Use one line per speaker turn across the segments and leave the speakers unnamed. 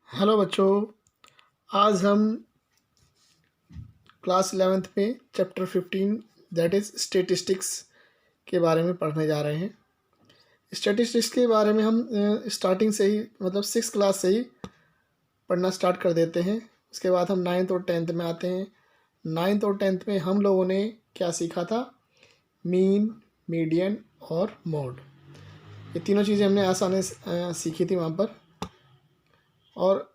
Hello बच्चों, आज हम क्लास 11th में चैप्टर 15 दैट इज़ स्टैटिस्टिक्स के बारे में पढ़ने जा रहे हैं। स्टैटिस्टिक्स के बारे में हम स्टार्टिंग से ही मतलब 6th क्लास से ही पढ़ना स्टार्ट कर देते हैं। उसके बाद हम 9th और 10th में आते हैं। 9th और 10th में हम लोगों ने क्या सीखा था? मीन, मीडियन और मोड। ये तीनों चीज़ें हमने आसानी से सीखी थी वहाँ पर। और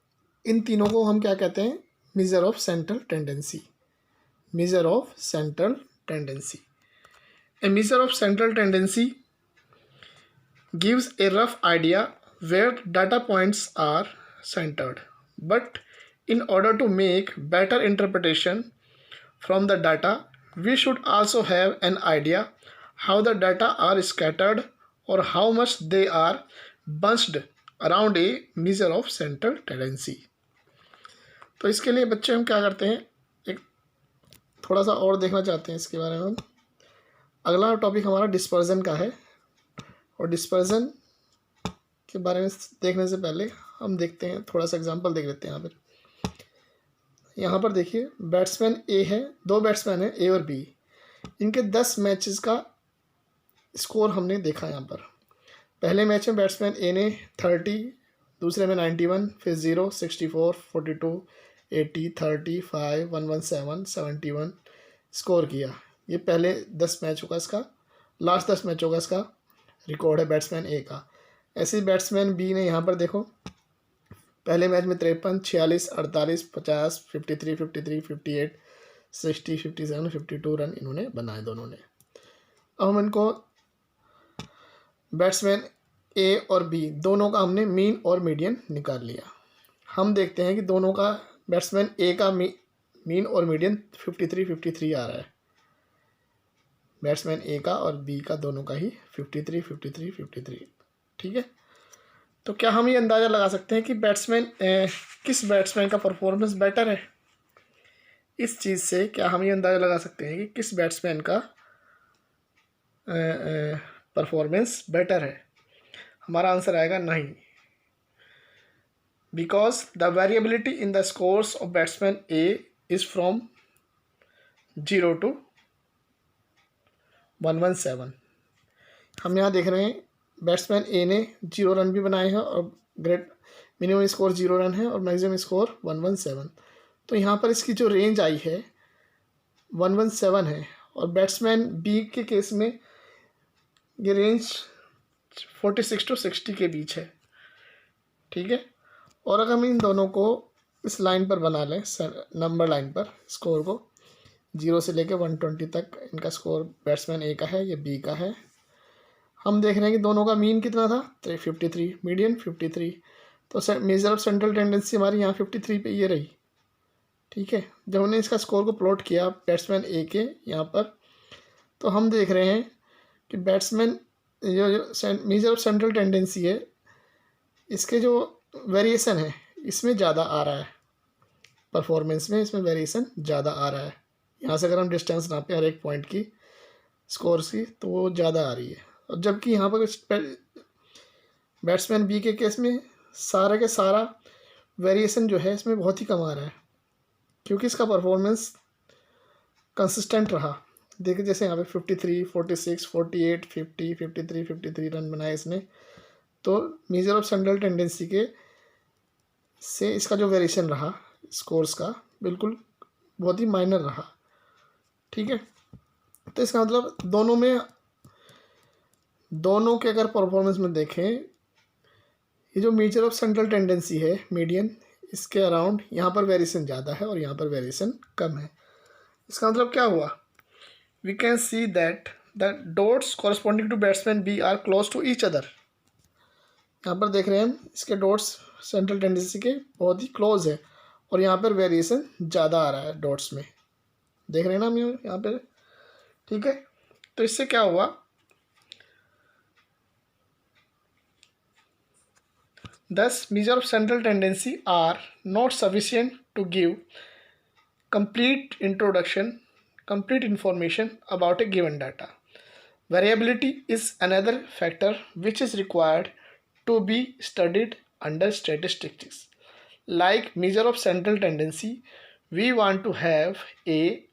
इन तीनों को हम क्या कहते हैं? Major of central tendency. Measure of central tendency. A measure of central tendency gives a rough idea where data points are centered. But in order to make better interpretation from the data, we should also have an idea how the data are scattered or how much they are bunched around a measure of central tendency. तो इसके लिए बच्चे हम क्या करते हैं, एक थोड़ा सा और देखना चाहते हैं इसके बारे में हम। अगला टॉपिक हमारा डिस्पर्जन का है, और डिस्पर्जन के बारे में देखने से पहले हम देखते हैं, थोड़ा सा एग्जांपल देख लेते हैं। यहाँ पर देखिए, बैट्समैन ए है, दो बैट्समैन हैं ए और बी। इनके 10 मैचेस का स्कोर हमने देखा। यहाँ पर पहले मैच में बैट्समैन ए ने 30, दूसरे में 91, फिर 0, 64, 42, 80, 35, 117, 71 स्कोर किया। ये पहले 10 मैचों का इसका, लास्ट 10 मैचों का इसका रिकॉर्ड है बैट्समैन ए का। ऐसे ही बैट्समैन बी ने यहाँ पर देखो, पहले मैच में 53, 46, 48, 50, 53, 53, 58, 60, 57, 52 रन इन्होंने बनाए दोनों ने। अब हम इनको बैट्समैन ए और बी दोनों का हमने मीन और मीडियन निकाल लिया। हम देखते हैं कि दोनों का बैट्समैन ए का मीन और मीडियन 53, 53 आ रहा है। बैट्समैन ए का और बी का दोनों का ही 53, 53, 53। ठीक है, तो क्या हम ये अंदाज़ा लगा सकते हैं कि किस बैट्समैन का परफॉर्मेंस बेटर है? इस चीज़ से क्या हम ये अंदाज़ा लगा सकते हैं कि किस बैट्समैन का परफॉर्मेंस बेटर है? हमारा आंसर आएगा नहीं, because the variability in the scores of batsman A is from 0 to 117। हम यहाँ देख रहे हैं बैट्समैन ए ने 0 रन भी बनाए हैं और ग्रेट मिनिमम स्कोर 0 रन है और मैक्सिमम स्कोर 117। तो यहाँ पर इसकी जो रेंज आई है 117 है, और बैट्समैन बी के केस में ये रेंज 46 to 60 के बीच है। ठीक है, और अगर हम इन दोनों को इस लाइन पर बना लें, नंबर लाइन पर, स्कोर को 0 से लेकर 120 तक इनका स्कोर बैट्समैन ए का है, ये बी का है। हम देख रहे हैं कि दोनों का मीन कितना था? 53, मीडियन 53। तो मेजर ऑफ सेंट्रल टेंडेंसी हमारी यहाँ 53 पे ये रही। ठीक है, जब हमने इसका स्कोर को प्लॉट किया बैट्समैन ए के यहाँ पर, तो हम देख रहे हैं कि बैट्समैन जो मेजर ऑफ सेंट्रल टेंडेंसी है, इसके जो वेरिएशन है इसमें ज़्यादा आ रहा है, परफॉर्मेंस में इसमें वेरिएशन ज़्यादा आ रहा है। यहाँ से अगर हम डिस्टेंस नापें हर एक पॉइंट की स्कोर्स की, तो वो ज़्यादा आ रही है। और जबकि यहाँ पर बैट्समैन बी के केस में सारा के सारा वेरिएशन जो है इसमें बहुत ही कम आ रहा है, क्योंकि इसका परफॉर्मेंस कंसिस्टेंट रहा। देखिए जैसे यहाँ पे 53, 46, 48, 50, 53, 53 रन बनाए इसने। तो मेजर ऑफ सेंट्रल टेंडेंसी के से इसका जो वेरिएशन रहा स्कोर्स का, बिल्कुल बहुत ही माइनर रहा। ठीक है, तो इसका मतलब दोनों के अगर परफॉर्मेंस में देखें, ये जो मेजर ऑफ सेंट्रल टेंडेंसी है मीडियन, इसके अराउंड यहाँ पर वेरिएशन ज़्यादा है और यहाँ पर वेरिएशन कम है। इसका मतलब क्या हुआ? We can see that the dots corresponding to batsman B are close to each other. यहाँ पर देख रहे हैं हम, इसके डॉट्स सेंट्रल टेंडेंसी के बहुत ही क्लोज है और यहाँ पर वेरिएशन ज़्यादा आ रहा है डॉट्स में, देख रहे हैं ना हम यहाँ पर। ठीक है, तो इससे क्या हुआ? Thus, measures of central tendency are not sufficient to give complete information about a given data. Variability is another factor which is required to be studied under statistics. Like measure of central tendency, we want to have a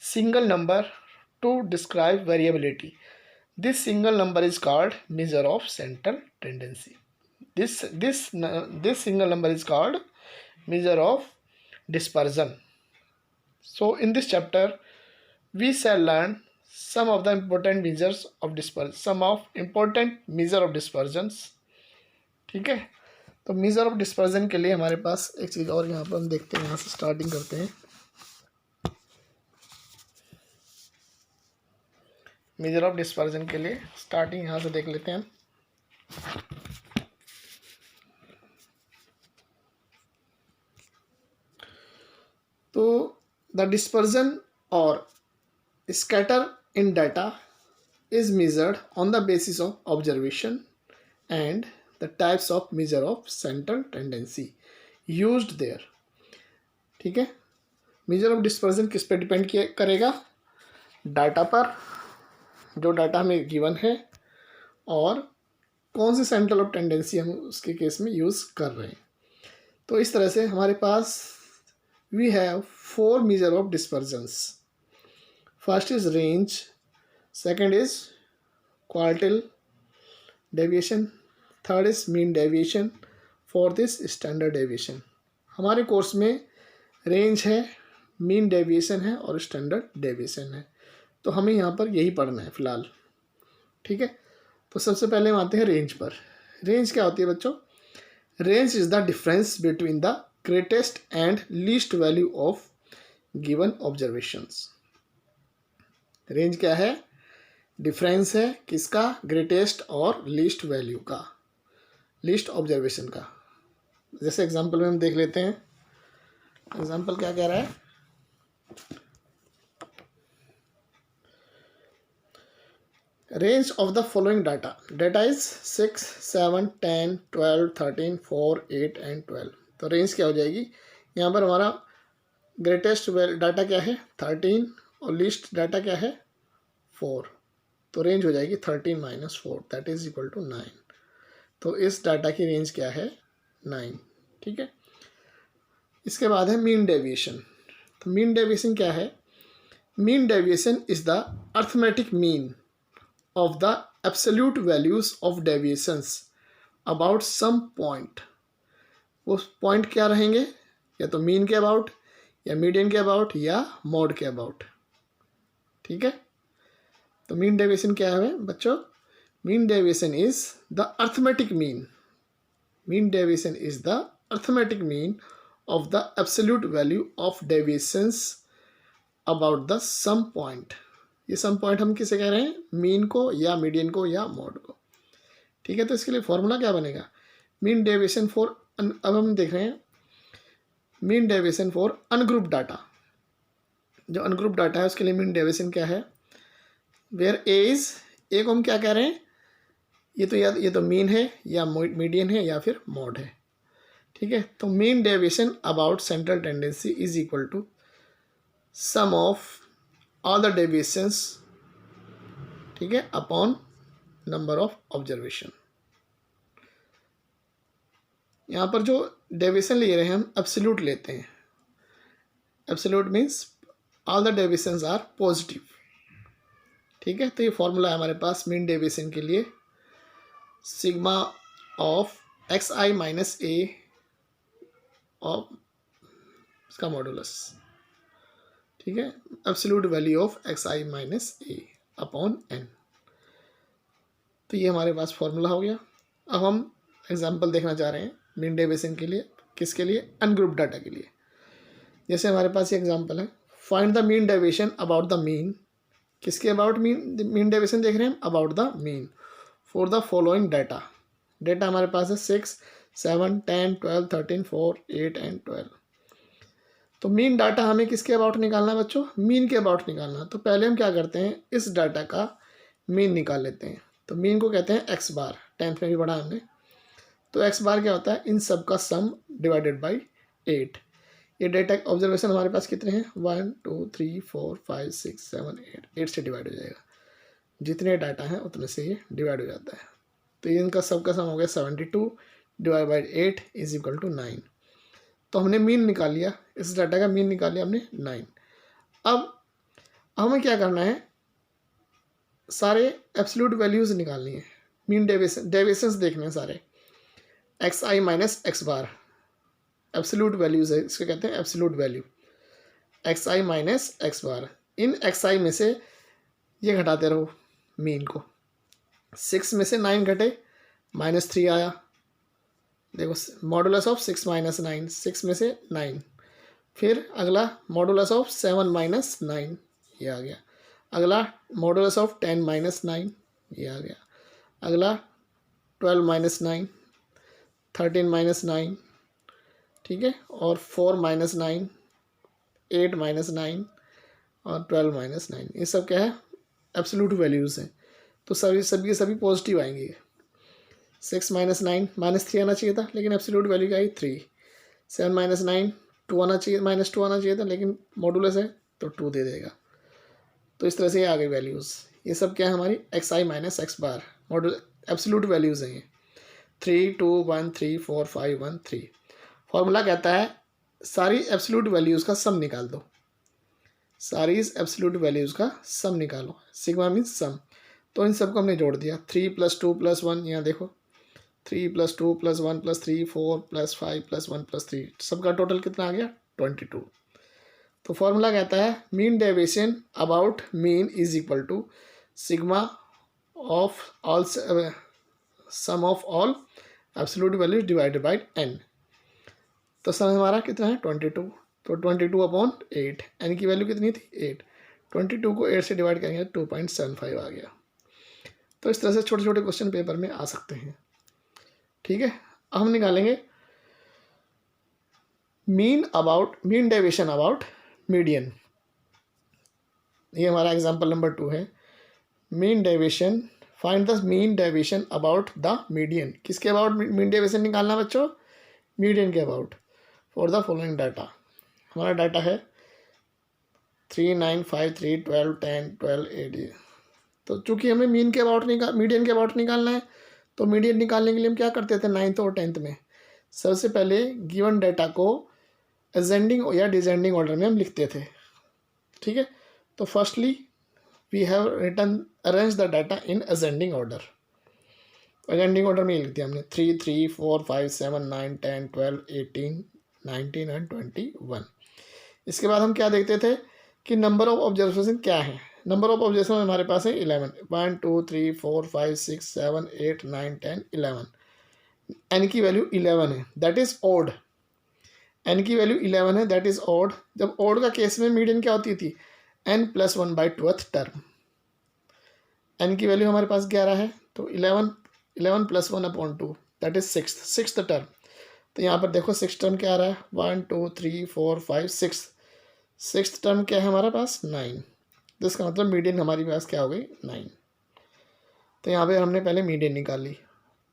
single number to describe variability. This single number is called measure of central tendency. This single number is called measure of dispersion. So in this chapter, we shall learn some of the important measures of dispersion, some of important measure of dispersions. ठीक है, तो measure of dispersion के लिए हमारे पास एक चीज़ और यहाँ पर हम देखते हैं, यहाँ से स्टार्टिंग करते हैं। मेजर ऑफ डिस्पर्जन के लिए स्टार्टिंग यहाँ से देख लेते हैं। तो द डिस्पर्जन और scatter in data is measured on the basis of observation and the types of measure of central tendency used there. ठीक है, मेजर ऑफ डिस्पर्जन किस पे डिपेंड करेगा? डाटा पर, जो डाटा हमें गिवन है, और कौन सी सेंट्रल ऑफ टेंडेंसी हम उसके केस में यूज़ कर रहे हैं। तो इस तरह से हमारे पास we have 4 measure of dispersions. First is range, second is quartile deviation, third is mean deviation, fourth is standard deviation. हमारे कोर्स में रेंज है, मीन डेविएशन है और स्टैंडर्ड डेविएशन है, तो हमें यहाँ पर यही पढ़ना है फ़िलहाल। ठीक है, तो सबसे पहले हम आते हैं रेंज पर। रेंज क्या होती है बच्चों? Range is the difference between the greatest and least value of given observations. Range क्या है? डिफरेंस है किसका? ग्रेटेस्ट और लीस्ट वैल्यू का, लीस्ट ऑब्जर्वेशन का। जैसे एग्जांपल में हम देख लेते हैं, एग्जांपल क्या कह रहा है? Range of the following data, data is 6, 7, 10, 12, 13, 4, 8 and 12। तो रेंज क्या हो जाएगी? यहाँ पर हमारा ग्रेटेस्ट डाटा क्या है? 13, और लीस्ट डाटा क्या है? 4। तो रेंज हो जाएगी 13 - 4 दैट इज इक्वल टू 9। तो इस डाटा की रेंज क्या है? 9। ठीक है, इसके बाद है मीन डेविएशन। तो मीन डेविएशन क्या है? Mean deviation is the arithmetic mean of the absolute values of deviations about some point। वो पॉइंट क्या रहेंगे? या तो मीन के अबाउट, या मीडियन के अबाउट, या मॉड के अबाउट। ठीक है, तो मीन डेविएशन क्या है बच्चों? Mean deviation is the arithmetic mean. Mean deviation is the arithmetic mean of the absolute value of deviations about the some point. ये सम पॉइंट हम किसे कह रहे हैं? मीन को, या मीडियन को, या मॉड को। ठीक है, तो इसके लिए फॉर्मूला क्या बनेगा? मीन डेविएशन फॉर, अब हम देख रहे हैं mean deviation for ungroup data. जो अनग्रुप डाटा है उसके लिए मीन डेविएशन क्या है? वेयर ए इज, ए को हम क्या कह रहे हैं? ये तो मीन है, या मीडियन है, या फिर मॉड है। ठीक है, तो mean deviation about central tendency is equal to sum of all the deviations, ठीक है, अपॉन नंबर ऑफ ऑब्जर्वेशन। यहाँ पर जो डेविएशन ले रहे हैं हम एब्सोल्यूट लेते हैं। Absolute means all the deviations are positive. ठीक है, तो ये फॉर्मूला है हमारे पास मीन डेविएशन के लिए, sigma of xi minus A of इसका मॉडुलस। ठीक है, absolute value of xi minus A upon n। तो ये हमारे पास फॉर्मूला हो गया। अब हम एग्जांपल देखना चाह रहे हैं मीन डेविएशन के लिए। किसके लिए? अनग्रुप डाटा के लिए। जैसे हमारे पास ये एग्जांपल है, find the mean deviation about the mean. किसके अबाउट मीन डेविएशन देख रहे हैं हम? About the mean for the following data. Data हमारे पास है 6, 7, 10, 12, 13, 4, 8 एंड 12। तो मीन डाटा हमें किसके अबाउट निकालना है बच्चों? मीन के अबाउट निकालना। तो पहले हम क्या करते हैं? इस डाटा का मीन निकाल लेते हैं। तो मीन को कहते हैं एक्स बार, 10th में भी पढ़ा हमने। तो एक्स बार क्या होता है? इन सब का सम डिवाइडेड बाई 8। ये डेटा ऑब्जर्वेशन हमारे पास कितने हैं? 1, 2, 3, 4, 5, 6, 7, 8। 8 से डिवाइड हो जाएगा, जितने डाटा हैं उतने से ये डिवाइड हो जाता है। तो इनका सब का सम हो गया 72 divide by 8 is equal to 9। तो हमने मीन निकाल लिया, इस डाटा का मीन निकाल लिया हमने 9। अब हमें क्या करना है, सारे एब्सोल्यूट वैल्यूज़ निकालनी है, मीन डेविएशंस देखने हैं सारे, x I minus X bar absolute values है, इसको कहते हैं absolute value, x I minus X bar. In x आई में से ये घटाते रहो मीन को, 6 में से 9 घटे, -3 आया, देखो मॉडुलस ऑफ 6 माइनस 9, 6 में से 9, फिर अगला मॉडुलस ऑफ 7 माइनस 9, ये आ गया, अगला मॉडुलस ऑफ 10 माइनस 9, ये आ गया, अगला 12 माइनस 9, 13 माइनस 9, ठीक है, और 4 माइनस 9, 8 माइनस 9 और 12 माइनस 9, ये सब क्या है, एब्सोल्यूट वैल्यूज़ हैं, तो सभी पॉजिटिव आएंगे। 6 माइनस 9 -3 आना चाहिए था, लेकिन एब्सोल्यूट वैल्यू क्या आई 3। 7 माइनस 9 2 आना चाहिए, -2 आना चाहिए था, लेकिन मॉडुलस है तो 2 दे देगा। तो इस तरह से ये आ गई वैल्यूज़, ये सब क्या है हमारी x I minus X bar मॉडुल absolute values हैं ये, 3 2 1 3 4 5 1 3। फॉर्मूला कहता है सारी एब्सोल्यूट वैल्यूज़ का सम निकाल दो, सारी एब्सोल्यूट वैल्यूज़ का सम निकालो, सिग्मा मीन्स सम। तो इन सबको हमने जोड़ दिया, 3 + 2 + 1, यहाँ देखो 3 + 2 + 1 + 3 4 + 5 + 1 + 3, सबका टोटल कितना आ गया 22। तो फॉर्मूला कहता है mean deviation about mean is equal to sigma of all sum of all absolute values divided by n। तो सम हमारा कितना है 22, तो 22/8, n की वैल्यू कितनी थी 8, 22 को 8 से डिवाइड करेंगे 2.75 आ गया। तो इस तरह से छोटे छोटे क्वेश्चन पेपर में आ सकते हैं, ठीक है। अब हम निकालेंगे मीन डेविएशन अबाउट मीडियन, ये हमारा एग्जांपल नंबर 2 है। Mean deviation, find the mean deviation about the median, किसके अबाउट मीन डेविएशन निकालना बच्चों, मीडियन के about, for the following data. हमारा डाटा है 3 9 5 3 12 10 12 8। तो चूंकि हमें मीडियन के अबाउट निकालना है, तो मीडियन निकालने के लिए हम क्या करते थे 9th और 10th में, सबसे पहले गिवन डाटा को असेंडिंग या डिसेंडिंग ऑर्डर में हम लिखते थे, ठीक है। तो firstly we have written arrange the data in ascending order, ascending order में लिख दिया हमने 3 3 4 5 7 9 10 12 18 19 एंड 21। इसके बाद हम क्या देखते थे कि नंबर ऑफ ऑब्जर्वेशन क्या है, नंबर ऑफ ऑब्जर्वेशन हमारे पास है 11, 1 2 3 4 5 6 7 8 9 10 11, एन की वैल्यू 11 है, दैट इज ऑड, एन की वैल्यू 11 है, दैट इज ऑड। जब ऑड का केस में मीडियन क्या होती थी n + 1/12 टर्म, n की वैल्यू हमारे पास 11 है, तो 11 + 1/2 दैट इज सिक्स टर्म। तो यहाँ पर देखो 6 टर्म क्या आ रहा है 1 2 3 4 5 6, सिक्स टर्म क्या है हमारे पास 9, तो इसका मतलब मीडियन हमारे पास क्या हो गई 9। तो यहाँ पे हमने पहले मीडियन निकाल ली।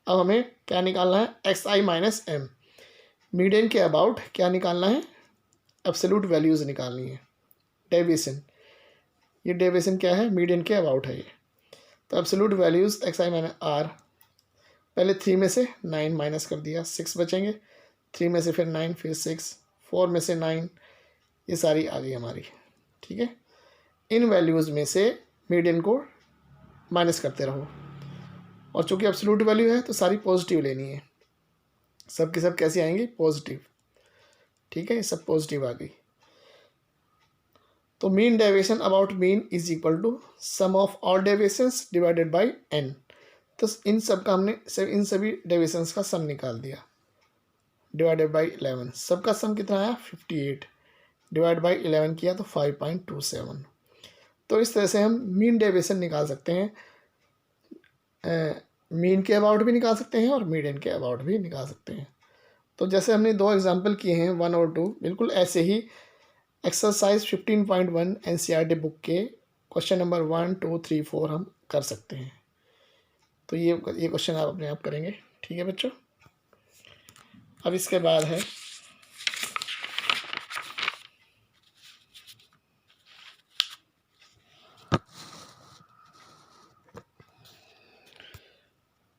अब हमें क्या निकालना है x I minus M, median के अबाउट क्या निकालना है, एब्सोल्यूट वैल्यूज़ निकालनी है, डेविएशन, ये डेविएशन क्या है मीडियन के अबाउट है ये। तो absolute values X I minus R, पहले 3 में से 9 माइनस कर दिया, 6 बचेंगे, 3 में से फिर 9 फिर 6, 4 में से 9, ये सारी आ गई हमारी, ठीक है। इन वैल्यूज़ में से मीडियन को माइनस करते रहो, और चूंकि एब्सोल्यूट वैल्यू है तो सारी पॉजिटिव लेनी है, सब की सब कैसी आएंगी पॉजिटिव, ठीक है, ये सब पॉजिटिव आ गई। तो mean deviation about mean is equal to sum of all deviations divided by n। तो इन सब का हमने इन सभी डेविएशंस का सम निकाल दिया, डिवाइडेड बाय 11, सबका सम कितना आया 58, डिवाइड बाय 11 किया तो 5.27। तो इस तरह से हम मीन डेविएशन निकाल सकते हैं, मीन के अबाउट भी निकाल सकते हैं और मीडियन के अबाउट भी निकाल सकते हैं। तो जैसे हमने 2 एग्जांपल किए हैं 1 और 2, बिल्कुल ऐसे ही एक्सरसाइज 15.1 एनसीईआरटी बुक के क्वेश्चन नंबर 1 2 3 4 हम कर सकते हैं। तो ये क्वेश्चन आप अपने आप करेंगे, ठीक है बच्चों। अब इसके बाद है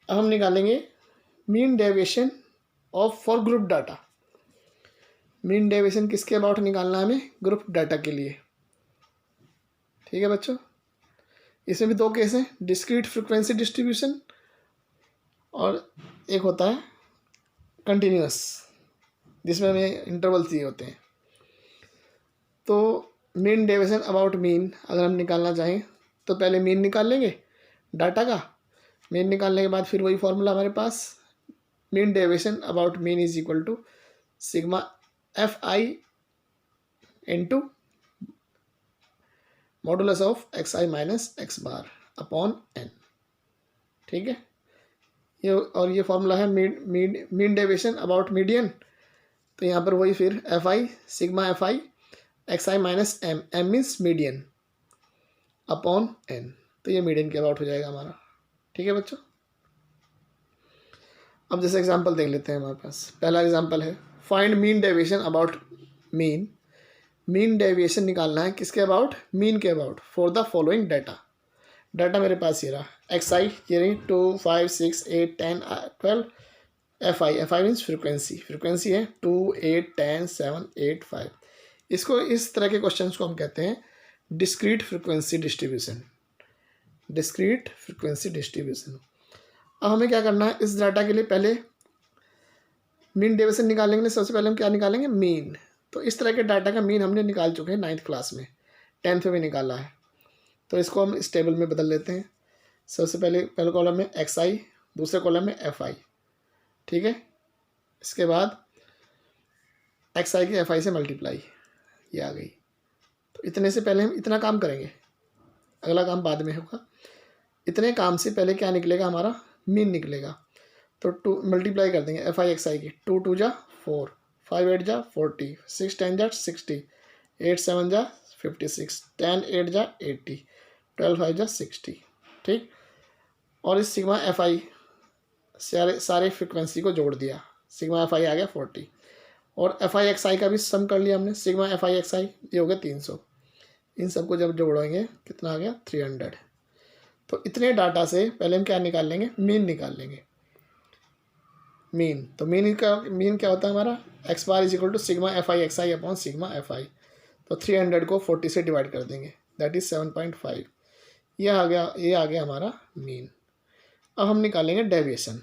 अब हम निकालेंगे mean deviation of for group data. Mean deviation किसके अबाउट निकालना है हमें? ग्रुप डाटा के लिए। ठीक है बच्चों, इसमें भी दो केस हैं, डिस्क्रीट फ्रीक्वेंसी डिस्ट्रीब्यूशन और एक होता है कंटिन्यूस, जिसमें हमें इंटरवल दिए होते हैं। तो मीन डेविएशन अबाउट मीन अगर हम निकालना चाहें तो पहले मीन निकाल लेंगे डाटा का। मीन निकालने के बाद फिर वही फॉर्मूला हमारे पास, mean deviation about mean is equal to sigma F I into modulus of X I minus X bar upon N. ठीक है, ये और ये फॉर्मूला है मीन डेविएशन अबाउट मीडियन। तो यहाँ पर वही फिर F I sigma F I X I minus M, M means median upon N. तो ये मीडियन के अबाउट हो जाएगा हमारा। ठीक है बच्चों, अब जैसे एग्जांपल देख लेते हैं। हमारे पास पहला एग्जांपल है, find mean deviation about mean. Mean deviation निकालना है किसके अबाउट? मीन के about for the following data. Data मेरे पास ये रहा, एक्स आई ये रही 2 5 6 8 10 12, F I means frequency, frequency है 2 8 10 7 8 5। इसको इस तरह के क्वेश्चंस को हम कहते हैं discrete frequency distribution. Discrete frequency distribution. अब हमें क्या करना है, इस डाटा के लिए पहले मीन डेविएशन निकालने के लिए सबसे पहले हम क्या निकालेंगे? मीन। तो इस तरह के डाटा का मीन हमने निकाल चुके हैं 9th क्लास में, 10th में भी निकाला है। तो इसको हम इस टेबल में बदल लेते हैं। सबसे पहले कॉलम में एक्स आई, दूसरे कॉलम में एफ आई। ठीक है, इसके बाद एक्स आई की एफ आई से मल्टीप्लाई, ये आ गई। तो इतने से पहले हम इतना काम करेंगे, अगला काम बाद में होगा। इतने काम से पहले क्या निकलेगा हमारा? मीन निकलेगा। तो 2 मल्टीप्लाई कर देंगे एफ आई एक्स आई की, 2 2 जा 4, 5 8 जा 40, 6 10 जा 60, 8 7 जा 56, 10 8 जा 80, 12 5 जा 60। ठीक, और इस सिग्मा एफ आई सारे फ्रिक्वेंसी को जोड़ दिया, सिग्मा एफ आई आ गया 40, और एफ आई एक्स आई का भी सम कर लिया हमने। सिग्मा एफ आई एक्स आई ये हो गया 300। इन सबको जब जोड़ेंगे कितना आ गया? 300। तो इतने डाटा से पहले हम क्या निकाल लेंगे? मीन निकाल लेंगे। मीन, तो मीन क्या होता है हमारा? X bar is equal to sigma F I X I upon sigma F I. तो 300 को 40 से डिवाइड कर देंगे, दैट इज 7.5। ये आ गया हमारा मीन। अब हम निकालेंगे डेविएशन।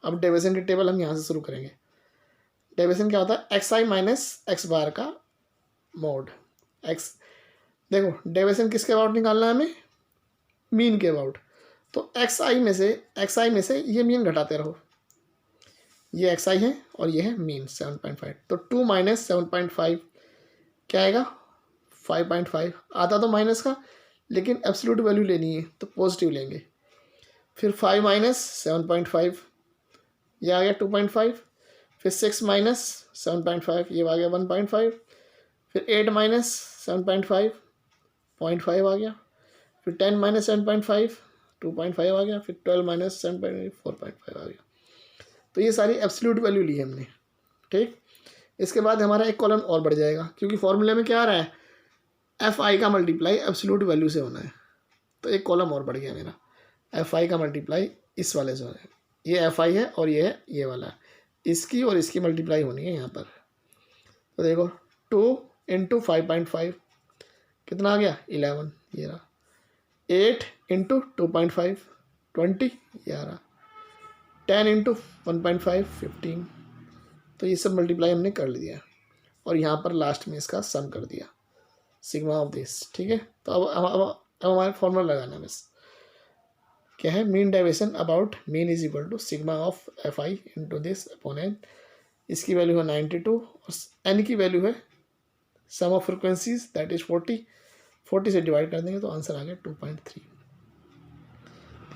अब डेविएशन की टेबल हम यहाँ से शुरू करेंगे। डेविएशन क्या होता है? एक्स आई माइनस एक्स बार का मोड। एक्स, देखो डेविएशन किसके अबाउट निकालना है हमें? मीन के अबाउट। तो एक्स आई में से ये मीन घटाते रहो, ये एक्स आई है और ये है मीन 7.5। तो 2 माइनस 7.5 क्या आएगा? 5.5। आता तो माइनस का, लेकिन एब्सोल्यूट वैल्यू लेनी है तो पॉजिटिव लेंगे। फिर 5 माइनस 7.5 ये आ गया 2.5। फिर 6 माइनस 7.5 ये आ गया 1.5। फिर 8 माइनस 7.5 0.5 आ गया। फिर 10 माइनस 7.5 2.5 आ गया। फिर 12 माइनस 7.5 4.5 आ गया। तो ये सारी एब्सोल्यूट वैल्यू ली हमने। ठीक, इसके बाद हमारा एक कॉलम और बढ़ जाएगा, क्योंकि फॉर्मूले में क्या आ रहा है? एफ आई का मल्टीप्लाई एब्सोल्यूट वैल्यू से होना है। तो एक कॉलम और बढ़ गया मेरा, एफ आई का मल्टीप्लाई इस वाले से होना है। ये एफ आई है और ये है ये वाला, इसकी और इसकी मल्टीप्लाई होनी है यहाँ पर। तो देखो 2 इंटू 5.5 कितना आ गया? 11, ये रहा। 8 इंटू 2.5 20, ये आ रहा। 10 इंटू 1.5 15। तो ये सब मल्टीप्लाई हमने कर लिया और यहाँ पर लास्ट में इसका सम कर दिया, सिग्मा ऑफ दिस। ठीक है, तो अब हमारे फॉर्मूला लगाना है बस, क्या है? Mean deviation about mean is equal to sigma of F I into this upon N. इसकी वैल्यू है 92 और एन की वैल्यू है sum of frequencies that is 40 से डिवाइड कर देंगे तो आंसर आ गया 2.3।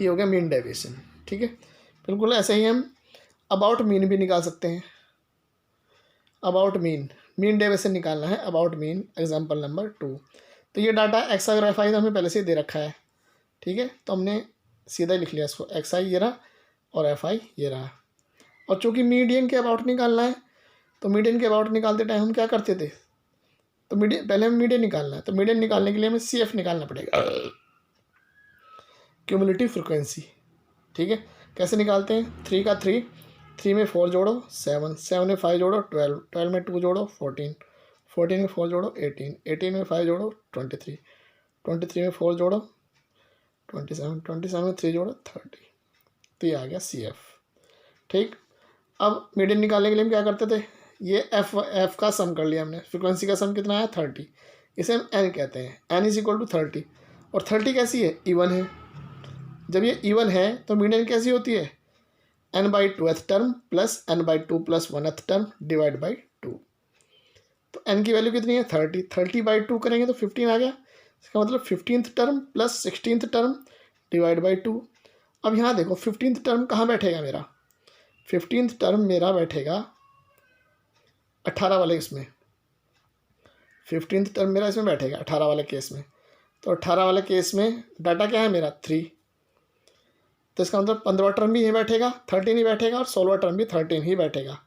ये हो गया मीन डेविएशन। ठीक है, बिल्कुल ऐसे ही हम अबाउट मीन भी निकाल सकते हैं। अबाउट मीन डेविएशन निकालना है अबाउट मीन, एग्जांपल नंबर 2। तो ये डाटा एक्स आई और एफ आई तो हमें पहले से ही दे रखा है। ठीक है, तो हमने सीधा लिख लिया इसको, एक्स आई ये रहा और एफ आई ये रहा। और चूंकि मीडियन के अबाउट निकालना है, तो मीडियन के अबाउट निकालते टाइम हम क्या करते थे? तो पहले हमें मीडियन निकालना है, तो मीडियन निकालने के लिए हमें सी एफ निकालना पड़ेगा, क्यूमुलेटिव फ्रिक्वेंसी। ठीक है, कैसे निकालते हैं? 3 का 3 3 में 4 जोड़ो 7, 7 में 5 जोड़ो 12, 12 में 2 जोड़ो 14, 14 में 4 जोड़ो 18, 18 में 5 जोड़ो 23, 23 में 4 जोड़ो 27, 27 में 3 जोड़ो 30। तो ये आ गया CF। ठीक, अब मीडियन निकालने के लिए हम क्या करते थे, ये एफ का सम कर लिया हमने। फ्रिक्वेंसी का सम कितना आया 30, इसे हम n कहते हैं। n इज इक्वल टू 30, और 30 कैसी है, इवन है। जब ये इवन है तो मीडियन कैसी होती है, n/2th term plus n/2 plus 1th term divide by 2। तो n की वैल्यू कितनी है 30, 30/2 करेंगे तो 15 आ गया। इसका मतलब 15th term plus 16th term divide by 2। अब यहाँ देखो 15th टर्म कहाँ बैठेगा मेरा, 15th टर्म मेरा बैठेगा 18 वाले इसमें, 15th टर्म मेरा इसमें बैठेगा 18 वाले केस में। तो 18 वाले केस में डाटा क्या है मेरा 3, तो इसका मतलब 15वां टर्म भी यहीं बैठेगा 13 ही बैठेगा, और 16वां टर्म भी 13 ही बैठेगा।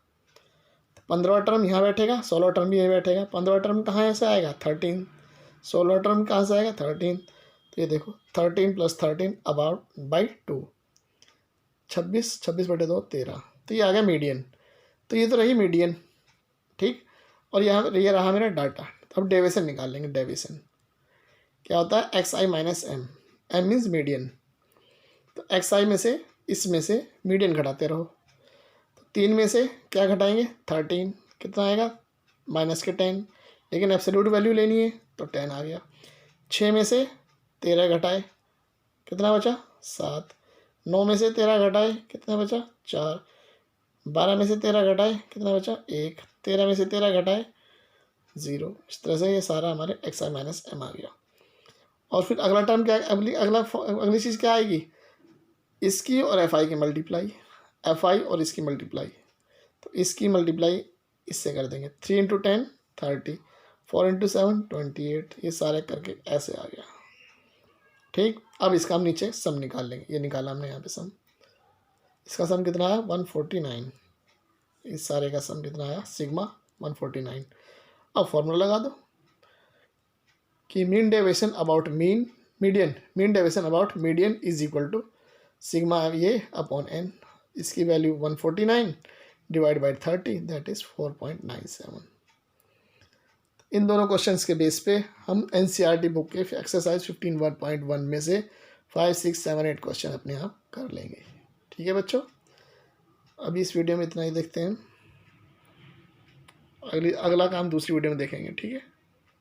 15वां टर्म यहाँ बैठेगा, 16वां टर्म भी यहीं बैठेगा। 15वां टर्म कहाँ से आएगा 13, 16वां टर्म कहाँ से आएगा 13। तो ये देखो 13 प्लस 13 अबाउट बाई 2, 26, 26/2 13। तो ये आ गया मीडियन। तो ये तो रही मीडियन। ठीक, और यहाँ ये रहा मेरा डाटा। अब डेविएशन निकाल लेंगे। डेविएशन क्या होता है, XI minus M, M means median. तो XI में से इसमें से मीडियन घटाते रहो। तो 3 में से क्या घटाएंगे 13, कितना आएगा माइनस के 10, लेकिन एब्सोल्यूट वैल्यू लेनी है तो 10 आ गया। 6 में से 13 घटाए, कितना बचा 7। 9 में से 13 घटाए, कितना बचा 4। 12 में से 13 घटाए, कितना बचा 1। 13 में से 13 घटाए 0। इस तरह से ये सारा हमारे XI माइनस M आ गया। और फिर अगला टर्म क्या, अगली चीज़ क्या आएगी, इसकी और FI की मल्टीप्लाई, FI और इसकी मल्टीप्लाई। तो इसकी मल्टीप्लाई इससे कर देंगे, 3 × 10 30, 4 × 7 28, ये सारे करके ऐसे आ गया। ठीक, अब इसका हम नीचे सम निकाल लेंगे। ये निकाला हमने यहाँ पे सम, इसका सम कितना आया 149, इस सारे का सम कितना आया सिग्मा 149। अब फॉर्मूला लगा दो कि mean deviation about mean deviation about median is equal to sigma ये अपॉन n। इसकी value 149 divide by 30, that is 4.97। इन दोनों क्वेश्चंस के बेस पे हम NCERT बुक के एक्सरसाइज 15.1 में से 5, 6, 7, 8 क्वेश्चन अपने आप कर लेंगे। ठीक है बच्चों, अभी इस वीडियो में इतना ही देखते हैं, अगला काम दूसरी वीडियो में देखेंगे। ठीक है।